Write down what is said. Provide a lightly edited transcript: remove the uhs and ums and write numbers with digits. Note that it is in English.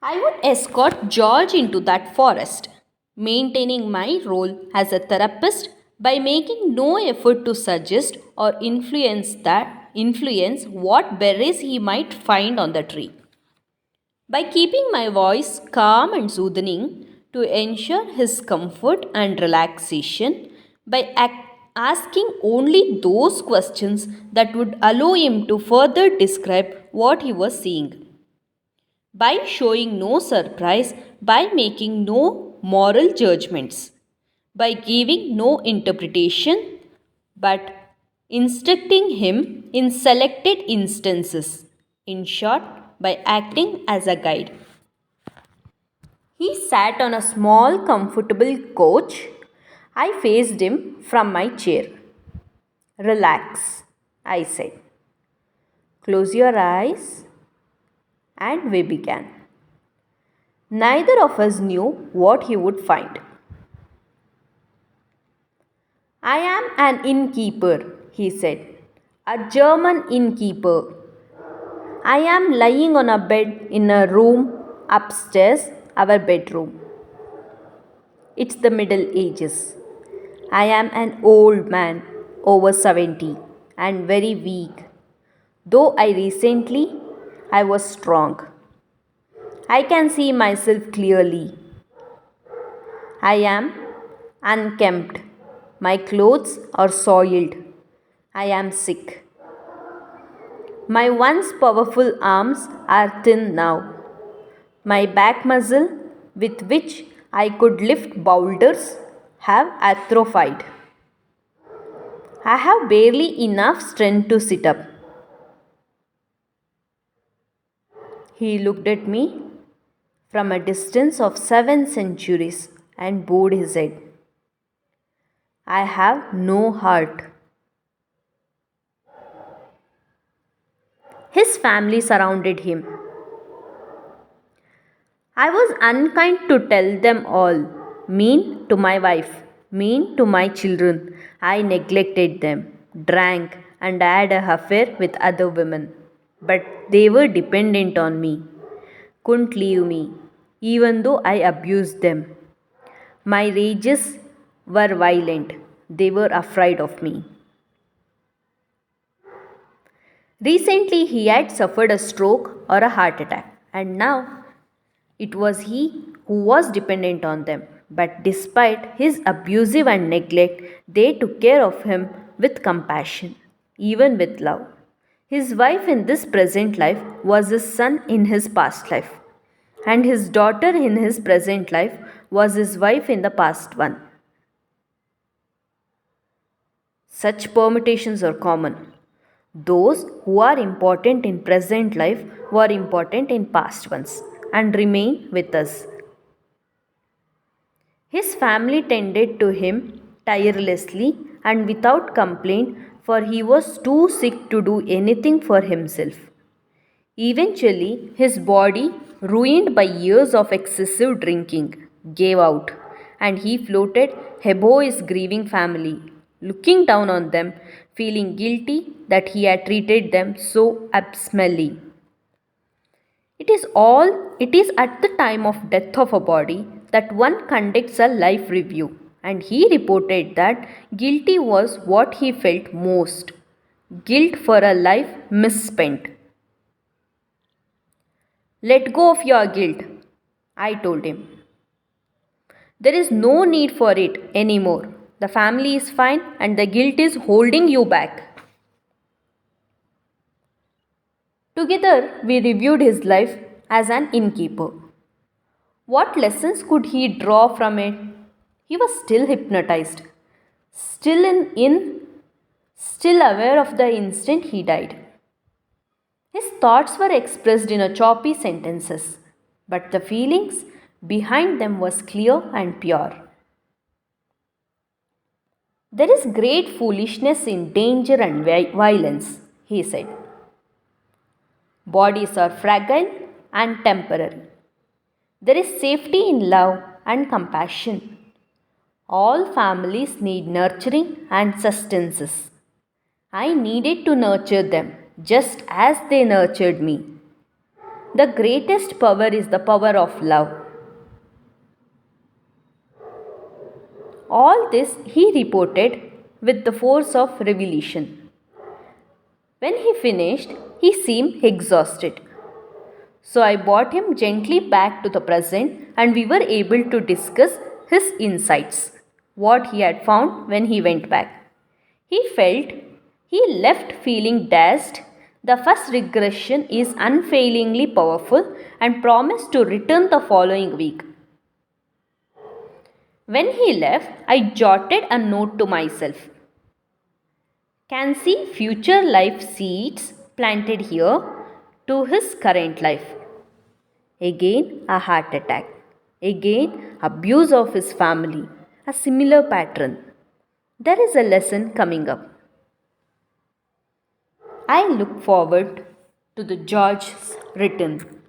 I would escort George into that forest, maintaining my role as a therapist by making no effort to suggest or influence what berries he might find on the tree. By keeping my voice calm and soothing to ensure his comfort and relaxation, by asking only those questions that would allow him to further describe what he was seeing, by showing no surprise, by making no moral judgments, by giving no interpretation, but instructing him in selected instances. In short, by acting as a guide. He sat on a small, comfortable couch. I faced him from my chair. Relax, I said. Close your eyes, and we began. Neither of us knew what he would find. I am an innkeeper, he said, a German innkeeper. I am lying on a bed in a room upstairs, our bedroom. It's the Middle Ages. I am an old man, over 70, and very weak. Though I was strong. I can see myself clearly. I am unkempt. My clothes are soiled. I am sick. My once powerful arms are thin now. My back muscle, with which I could lift boulders, have atrophied. I have barely enough strength to sit up. He looked at me from a distance of 7 centuries and bowed his head. I have no heart. His family surrounded him. I was unkind to tell them all, mean to my wife, mean to my children. I neglected them, drank, and had an affair with other women. But they were dependent on me, couldn't leave me, even though I abused them. My rages were violent, they were afraid of me. Recently, he had suffered a stroke or a heart attack, and now it was he who was dependent on them. But despite his abusive and neglect, they took care of him with compassion, even with love. His wife in this present life was his son in his past life, and his daughter in his present life was his wife in the past one. Such permutations are common. Those who are important in present life were important in past ones and remain with us. His family tended to him tirelessly and without complaint, for he was too sick to do anything for himself. Eventually, his body, ruined by years of excessive drinking, gave out, and he floated above his grieving family, looking down on them, feeling guilty that he had treated them so abysmally. It is at the time of death of a body that one conducts a life review, and he reported that guilty was what he felt most. Guilt for a life misspent. Let go of your guilt, I told him. There is no need for it anymore. The family is fine and the guilt is holding you back. Together, we reviewed his life as an innkeeper. What lessons could he draw from it? He was still hypnotized, still aware of the instant he died. His thoughts were expressed in a choppy sentences, but the feelings behind them was clear and pure. There is great foolishness in danger and violence, he said. Bodies are fragile and temporary. There is safety in love and compassion. All families need nurturing and sustenance. I needed to nurture them just as they nurtured me. The greatest power is the power of love. All this he reported with the force of revelation. When he finished, he seemed exhausted. So I brought him gently back to the present and we were able to discuss his insights, what he had found when he went back. He left feeling dazed. The first regression is unfailingly powerful and promised to return the following week. When he left, I jotted a note to myself. Can see future life seeds planted here to his current life. Again, a heart attack. Again, abuse of his family. A similar pattern. There is a lesson coming up. I look forward to the George's return.